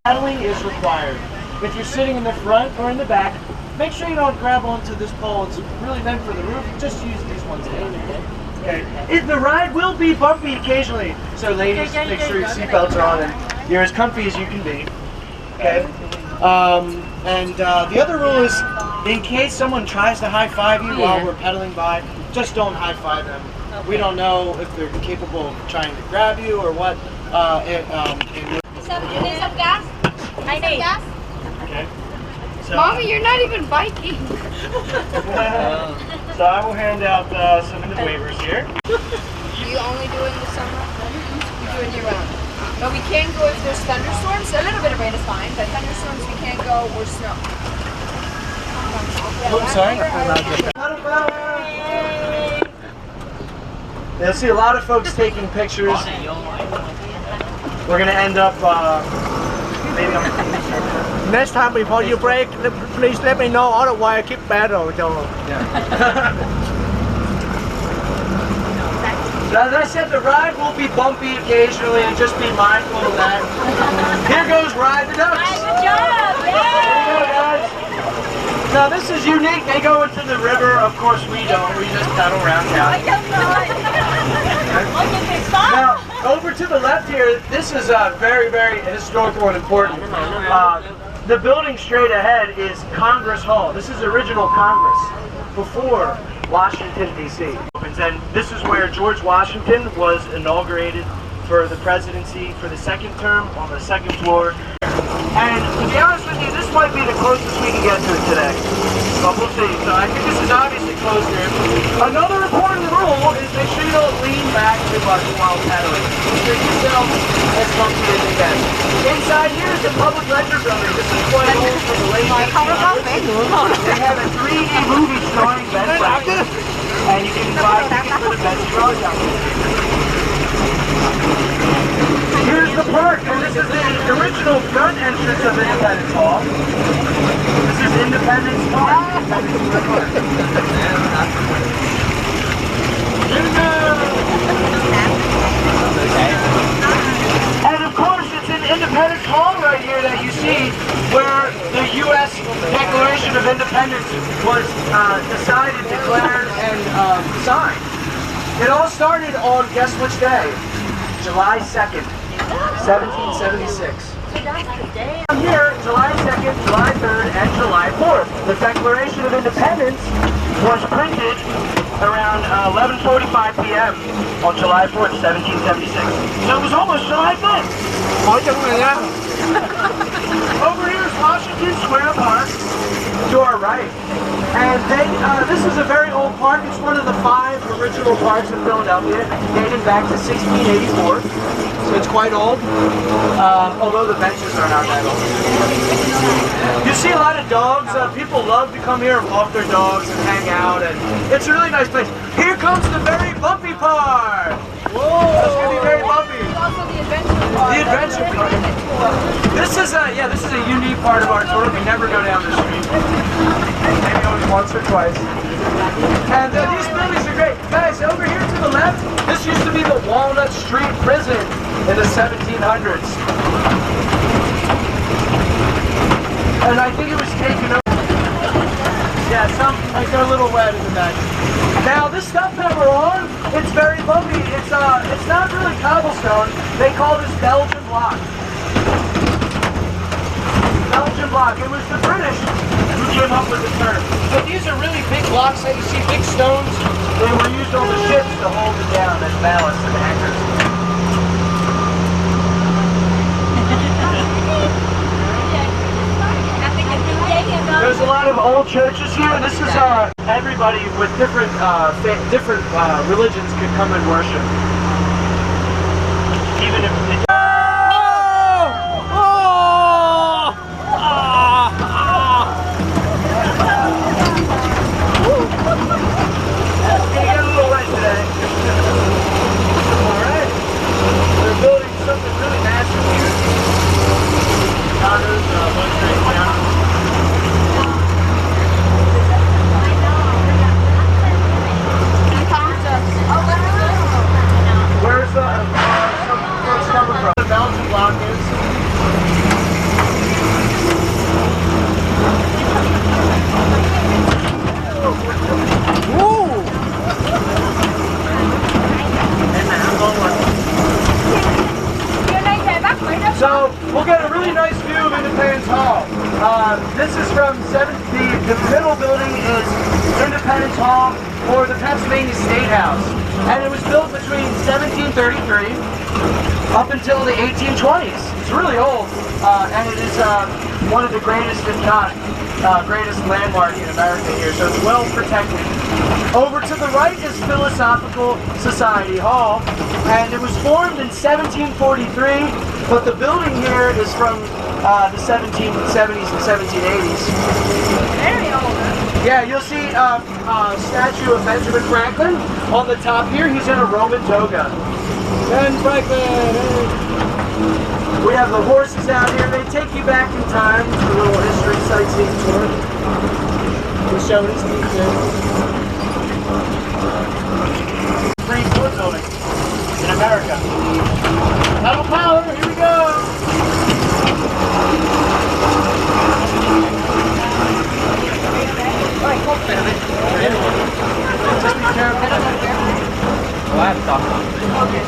Paddling is required. If you're sitting in the front or in the back, make sure you don't grab onto this pole. It's really meant for the roof. Just use these ones to aim it. Okay. The ride will be bumpy occasionally, so ladies, make sure your seatbelts are on and you're as comfy as you can be. Okay. The other rule is, in case someone tries to high-five you while we're pedaling by, just don't high-five them. We don't know if they're capable of trying to grab you or what. Some gas? I need gas. Okay. So, Mommy, you're not even biking. So I will hand out some of the waivers here. Do you only do it in the summer? We do it year-round. But we can go if there's thunderstorms. A little bit of rain is fine, but thunderstorms we can't go or snow. Oh, sorry. You'll see a lot of folks taking pictures. We're going to end up maybe Next time before you break, please let me know. Otherwise, I keep battle. As I said, the ride will be bumpy occasionally, and just be mindful of that. Here goes Ride the Ducks. Good job! There you go, guys. Now this is unique. They go into the river. Of course, we don't. We just paddle around town. Now, over to the left here, this is very, very historical and important. The building straight ahead is Congress Hall. This is original Congress before Washington, D.C. And this is where George Washington was inaugurated for the presidency for the second term on the second floor. And to be honest with you, this might be the closest we can get to it today. But we'll see. So I think this is obviously close here. Another important rule is make sure you don't lean back too much while pedaling. Make yourself as comfortable as you can. Inside here is the public lecture building. This is quite old for the late 1800s. They have a 3D movie starring Ben Franklin. And you can buy tickets for the best shows out there. Here's the park, and this is the original front entrance of Independence Hall. This is Independence Park. And of course, it's in Independence Hall right here that you see where the U.S. Declaration of Independence was decided, declared, and signed. It all started on, guess which day? July 2nd, 1776. Here, July 2nd, July 3rd, and July 4th. The Declaration of Independence was printed around 11:45 p.m. on July 4th, 1776. So it was almost July 5th. Over here is Washington Square Park, to our right. And this is a very old park. It's one of the 5 original parks in Philadelphia, dating back to 1684. So it's quite old, although the benches are not that old. You see a lot of dogs. People love to come here and walk their dogs and hang out, and it's a really nice place. Here comes the very bumpy part. Whoa! It's going to be very bumpy. Also the adventure park. The adventure park. This is a unique part of our tour. We never go down the street. Maybe only once or twice. And these buildings are great. Guys, over here to the left, this used to be the Walnut Street prison in the 1700s. And I think it was taken over. Yeah, they're a little wet in the back. Now this stuff that we're on, it's very bumpy. It's not really cobblestone. They call this Belgian block. Belgian block. It was the British who came up with the term. So these are really big blocks that you see, big stones. They were used on the ships to hold it down as ballast and anchors. There's a lot of old churches here. This is everybody with different religions could come and worship. Even if it get a little wet today. Alright. They're building something really massive here. Condos, luxury town. Where's some folks coming from? State House. And it was built between 1733 up until the 1820s. It's really old, and it is one of the greatest, if not greatest landmark in America here, so it's well protected. Over to the right is Philosophical Society Hall, and it was formed in 1743, but the building here is from the 1770s and 1780s. Very old. Yeah, you'll see a statue of Benjamin Franklin on the top here. He's in a Roman toga. Ben Franklin! We have the horses out here. They take you back in time to a little history sightseeing tour. We're showing his teeth here. Free floor building in America. Pedal power, here we go! Just be careful.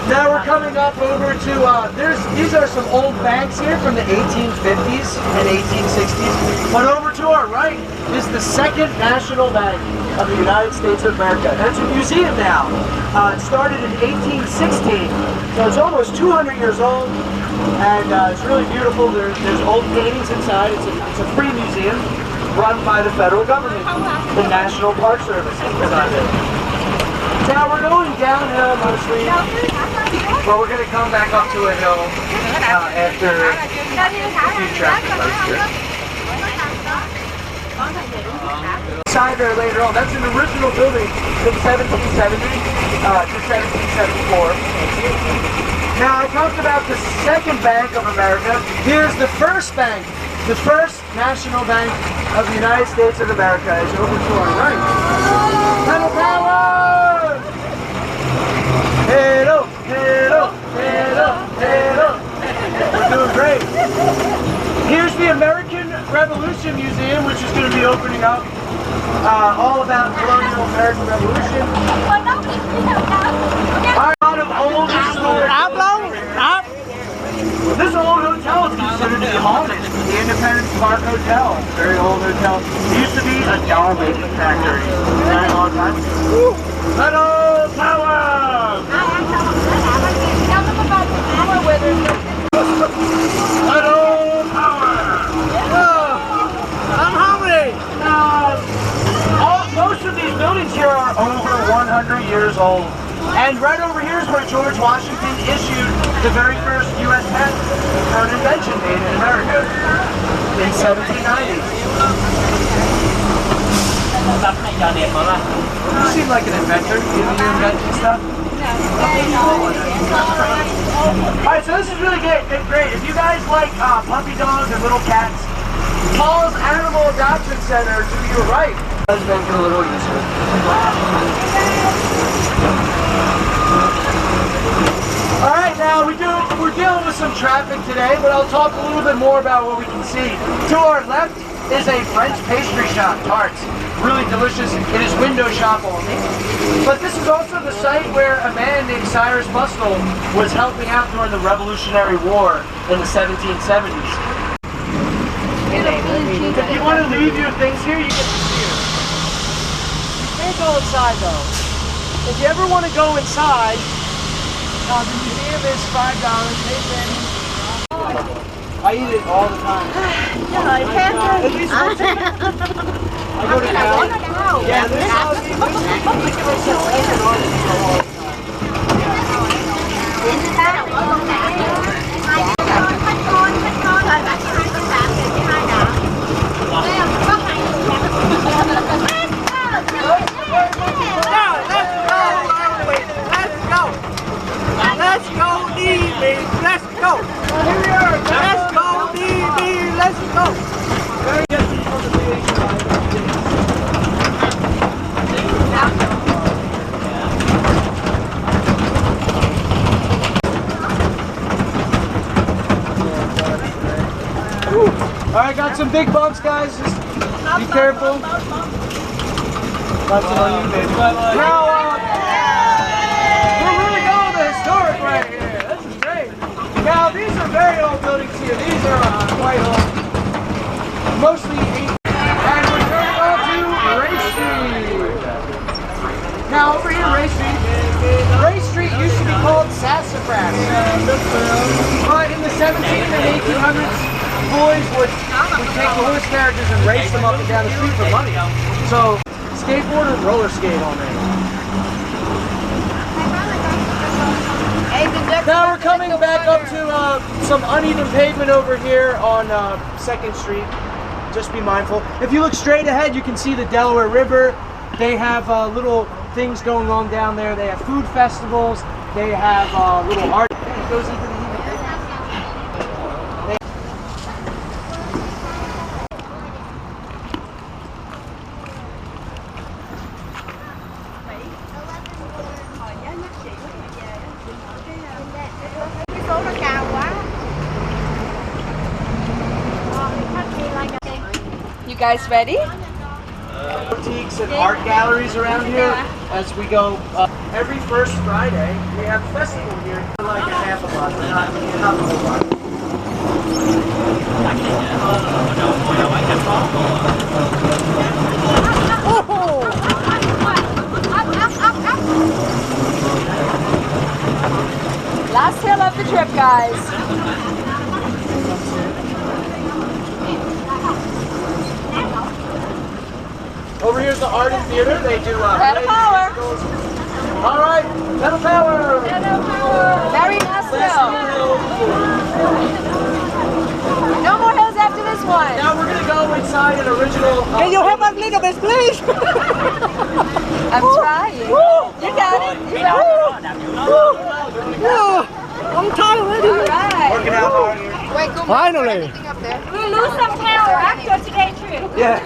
Now we're coming up over to, these are some old banks here from the 1850s and 1860s. But over to our right is the Second National Bank of the United States of America. And it's a museum now. It started in 1816, so it's almost 200 years old. And it's really beautiful. There's old paintings inside. It's a free museum run by the federal government. The National Park Service is beside it. Now we're going downhill mostly, but we're going to come back up to a hill after a few traffic lights here. Side there later on, that's an original building from 1770 to 1774. Now I talked about the Second Bank of America. Here's the first bank. The first National Bank of the United States of America is over to our right. Pedal power! Head up, head up, head up, head up. We're doing great. Here's the American Revolution Museum, which is going to be opening up. All about colonial American Revolution. A lot of old historic. This old hotel is considered to be haunted. The Independence Park Hotel. Very old hotel. It used to be a doll making factory. Very long time. Pedal power! Pedal power! I'm hungry. Most of these buildings here are over 100 years old. And right over here is where George Washington issued the very first U.S. patent for an invention made in America in 1790. You seem like an inventor. You inventing stuff? Alright, so this is really great. If you guys like puppy dogs and little cats, Paul's Animal Adoption Center to your right has been a little easier. Alright, now we're dealing with some traffic today, but I'll talk a little bit more about what we can see. To our left is a French pastry shop, tarts. Really delicious. It is window shop only. But this is also the site where a man named Cyrus Bustle was helping out during the Revolutionary War in the 1770s. If you want to leave your things here, you get to see it. You can't go inside though. If you ever want to go inside, the museum is $5. I eat it all the time. At least once a week. I go to town. Yeah, this house is Let's go, DB. Let's go. Here we are. Let's go, DB. Let's go. Alright, got some big bumps, guys. Just be careful. That's on you, baby. Now, we're really going to historic right here. This is great. Now, these are very old buildings here. These are quite old. Mostly 8. And we're turning on to Race Street. Now, over here, Race Street. Ray Street used to be called Sassafras. But in the 1700s and 1800s, boys would take the horse carriages and race them up and down the street for money. So, skateboard or roller skate on there. Now we're coming back up to some uneven pavement over here on 2nd Street. Just be mindful. If you look straight ahead, you can see the Delaware River. They have little things going on down there. They have food festivals. They have little art. It goes into the You guys ready? boutiques and art galleries around here as we go. Every first Friday, we have a festival here. Like a half a block, not the whole block. Last hill of the trip, guys. Over here's the art and theater. They do Pedal power. musicals. All right, pedal power. Pedal power. Very nice hill. No more hills after this one. Now we're gonna go inside an original. Can you help us a little bit, please? I'm trying. You got it. You got it. I'm tired already. All right. Working out hard here. Wait, go Finally. anything up there. We lose some power after today too. Yeah.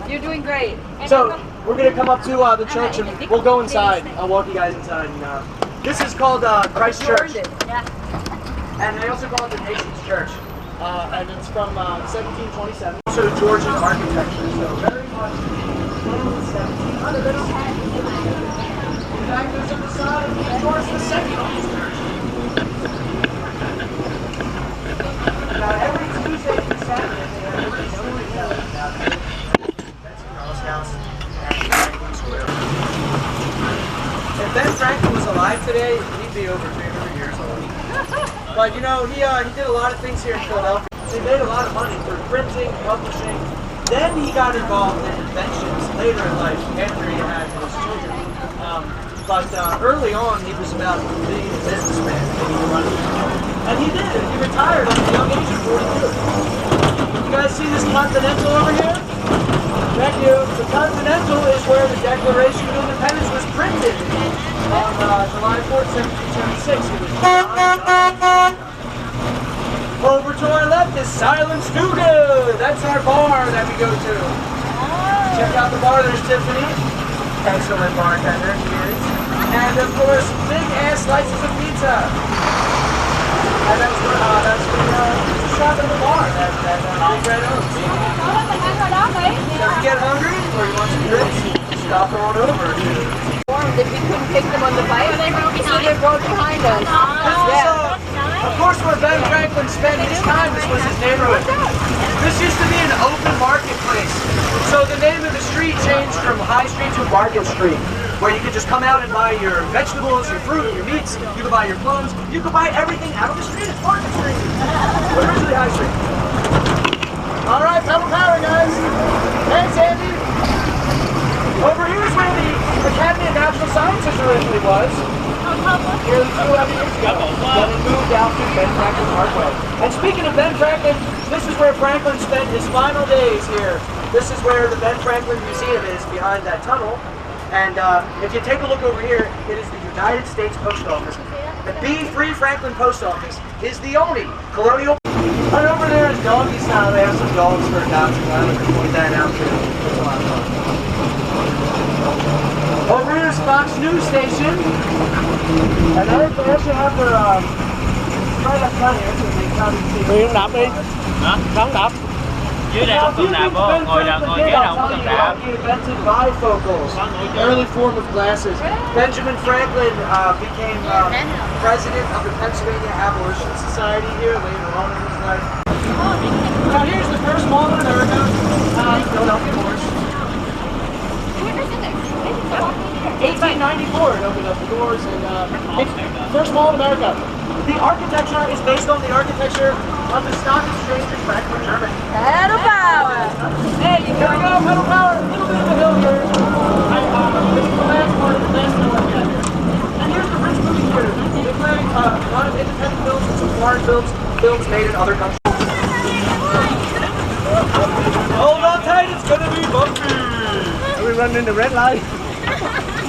You're doing great. So we're gonna come up to the church and we'll go inside. I'll walk you guys inside. And, this is called Christ Church, and they also call it the Nation's Church. And it's from 1727. So Georgian architecture. So very much 1700s. In fact, there's a facade of George II on this church. Now every Tuesday and Saturday they have a storytelling about Betsy Carl's house and Franklin Square. If Ben Franklin was alive today, he'd be over 300 years old. But you know, he did a lot of things here in Philadelphia. He made a lot of money through printing, publishing. Then he got involved in inventions later in life after he had his children. But early on, he was about being a businessman, making money. And he did. He retired at the young age of 42. You guys see this Continental over here? Thank you. The Continental is where the Declaration of Independence was printed on July 4th, 1776. It was over to our left is Silent Studio. That's our bar that we go to. Check out the bar. There's Tiffany. Excellent bartender. She is. And of course, big ass slices of pizza. And that's the shop at the bar. That Big Red Oaks. So if you get hungry or you want some drinks, stop on over. If we couldn't pick them on the bike, so they rode behind us. Yeah. Of course, where Ben Franklin spent his time, this was his neighborhood. This used to be an open marketplace. So the name of the street changed from High Street to Market Street, where you could just come out and buy your vegetables, your fruit, your meats, you could buy your clothes, you could buy everything out of the street. It's Market Street. But originally High Street. All right, pedal power, guys. Thanks, Andy. Over here is where the Academy of Natural Sciences originally was. Here 200 years ago. Then it moved out to Ben Franklin Parkway. And speaking of Ben Franklin, this is where Franklin spent his final days here. This is where the Ben Franklin Museum is, behind that tunnel. And if you take a look over here, it is the United States Post Office. The B. Free Franklin Post Office is the only colonial. And over there is Doggy Style. They have some dogs for adoption. I like to point that out too. It's a lot of fun. Over here is Fox News Station. And they actually have their right up front here, so they come and see. Đi đạp đi. Hả? Không đạp. Dưới đây không cần đạp không? Ngồi dưới đâu không cần đạp. He invented bifocals, early form of glasses. Benjamin Franklin became president of the Pennsylvania Abolition Society here later on in his life. Now here's the first mall in America, Philadelphia Horse. 1894 it opened up the doors, and it's first mall in America. The architecture is based on the architecture of the stock exchange in Frankfurt, Germany. Pedal power. There you Here we go. go, pedal power, a little bit of a hill here. This is the last part of the last hill I've got here. And here's the Rich movie theater. They play a lot of independent films and some foreign films made in other countries. Hold on tight, it's gonna be bumpy. Are we running the red light?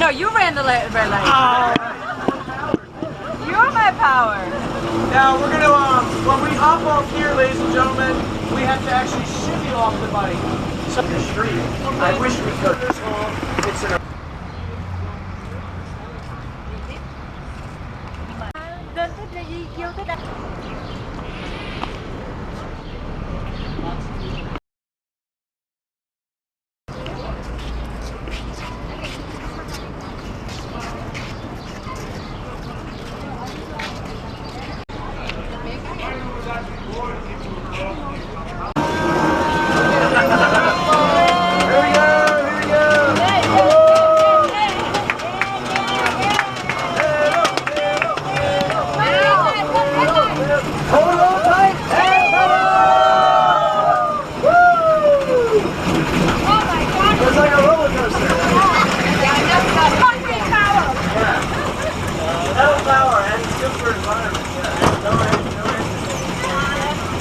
No, you ran the red light. Oh. You're my power. Now we're gonna, when we hop off here, ladies and gentlemen, we have to actually shimmy off the bike. So the street, I wish we could. It's an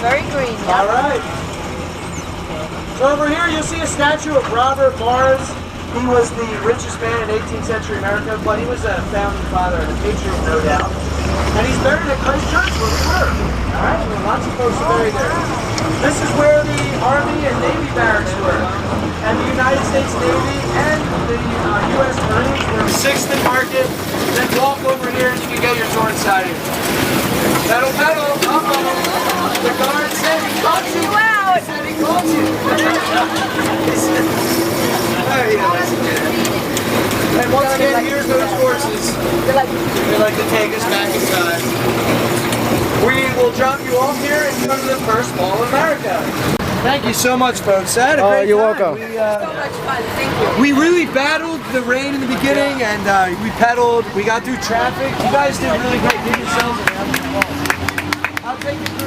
Very green, yeah. all right. So over here you'll see a statue of Robert Mars. He was the richest man in 18th century America, but he was a founding father and a patriot, no doubt. And he's buried at Christ Church where we were. All right, well, lots of folks are buried there. This is where the Army and Navy barracks were, and the United States Navy and the U.S. Marines were 6th and Market. Then walk over here and you can get your tour inside here. Pedal, pedal, the guard said he caught you. Wow. He said he caught you. And once again, here's those horses. They like to take us back inside. We will drop you off here and come to the first mall in America. Thank you so much, folks. I had a great you're time. welcome. So much fun. Thank you. We really battled the rain in the beginning, and we pedaled. We got through traffic. You guys did really great. Give yourselves a round of applause. I'll take it.